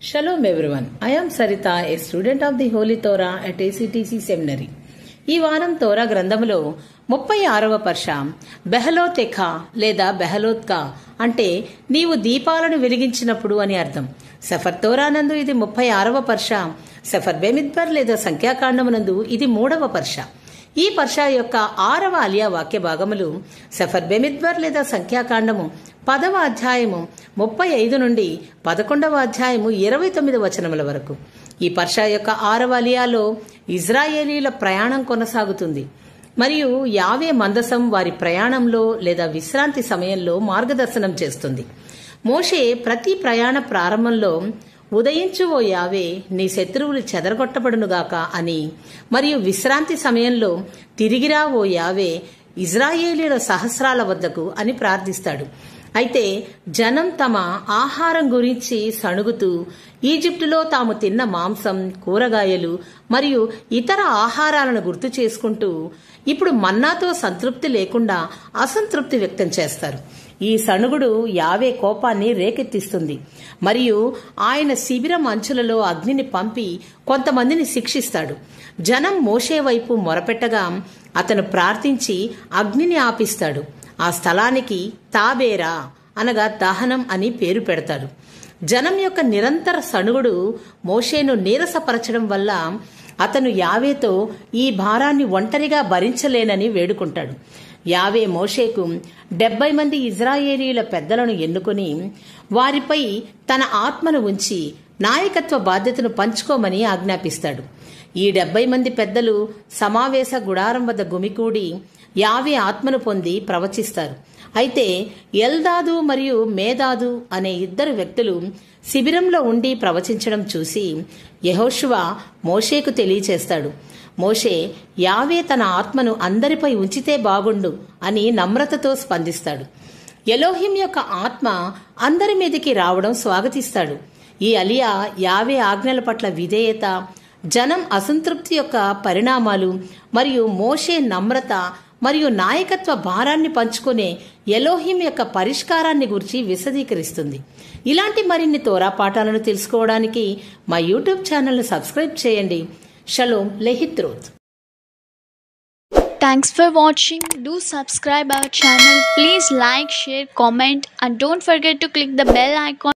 Shalom everyone. I am Sarita, a student of the Holy Torah at ACTC Seminary. ఈ వారం తోరా గ్రంథములో 36వ పర్ష బెహలోతెఖా లేదా బెహలోత్కా అంటే నీవు దీపాలను వెలిగించినప్పుడు అని అర్థం. సఫర్ తోరానందు ఇది 36వ పర్ష. సఫర్ బెమిద్బర్ లేదా సంఖ్యాకాండమునందు ఇది 3వ పర్ష. ఈ పర్ష యొక్క 6వ అలియా వాక్య భాగములు సఫర్ బెమిద్బర్ లేదా సంఖ్యాకాండము 10వ అధ్యాయము 35 నుండి 11వ అధ్యాయము 29 వచనముల వరకు. ఈ పర్ష యొక్క 6వ అలియాలో ఇజ్రాయేలీల ప్రయాణం కొనసాగుతుంది మరియు యావే మందసం వారి ప్రయాణంలో లేదా విశ్రాంతి సమయంలో మార్గదర్శనం చేస్తుంది. మోషే ప్రతి ప్రయాణ ప్రారంభంలో ఉదయించు ఓ యావే నీ శత్రువులు చెదరగొట్టబడునుగాక అని మరియు విశ్రాంతి సమయంలో తిరిగిరా ఓ యావే ఇజ్రాయేలీల సహస్రాల వద్దకు అని ప్రార్థిస్తాడు. అయితే జనం తమ ఆహారం గురించి సణుగుతూ ఈజిప్టులో తాము తిన్న మాంసం, కూరగాయలు మరియు ఇతర ఆహారాలను గుర్తు చేసుకుంటూ ఇప్పుడు మన్నాతో సంతృప్తి లేకుండా అసంతృప్తి వ్యక్తం చేస్తారు. ఈ సణుగుడు యావే కోపాన్ని రేకెత్తిస్తుంది మరియు ఆయన శిబిరం అంచులలో అగ్నిని పంపి కొంతమందిని శిక్షిస్తాడు. జనం మోషే వైపు మొరపెట్టగా అతను ప్రార్థించి అగ్నిని ఆపిస్తాడు. ఆ స్థలానికి తాబేరా అనగా దహనం అని పేరు పెడతాడు. జనం యొక్క నిరంతర సణుగుడు మోషేను నీరసపరచడం వల్ల అతను యావేతో ఈ భారాన్ని ఒంటరిగా భరించలేనని వేడుకుంటాడు. యావే మోషేకు 70 మంది ఇజ్రాయేలీల పెద్దలను ఎన్నుకొని వారిపై తన ఆత్మను ఉంచి నాయకత్వ బాధ్యతను పంచుకోమని ఆజ్ఞాపిస్తాడు. ఈ 70 మంది పెద్దలు సమావేశ గుడారం వద్ద గుమికూడి యావే ఆత్మను పొంది ప్రవచిస్తారు. అయితే ఎల్దాదు మరియు మేదాదు అనే ఇద్దరు వ్యక్తులు శిబిరంలో ఉండి ప్రవచించడం చూసి యెహోషువ మోషేకు తెలియచేస్తాడు. మోషే యావే తన ఆత్మను అందరిపై ఉంచితే బాగుండు అని నమ్రతతో స్పందిస్తాడు. ఎలోహిం యొక్క ఆత్మ అందరి మీదికి రావడం స్వాగతిస్తాడు. ఈ అలియా యావే ఆజ్ఞల పట్ల విధేయత, జనం అసంతృప్తి యొక్క పరిణామాలు మరియు మోషే నమ్రత మరియు నాయకత్వ భారాన్ని పంచుకునే ఎలోహిం యొక్క పరిష్కారాన్ని గురించి విశదీకరిస్తుంది. ఇలాంటి మరిన్ని తోరా పాఠాలను తెలుసుకోవడానికి మా యూట్యూబ్ ఛానల్ను సబ్స్క్రైబ్ చేయండి. Shalom లెహిత్రోత్. Thanks for watching. Do subscribe our channel. Please like, share, comment and don't forget to click the bell icon.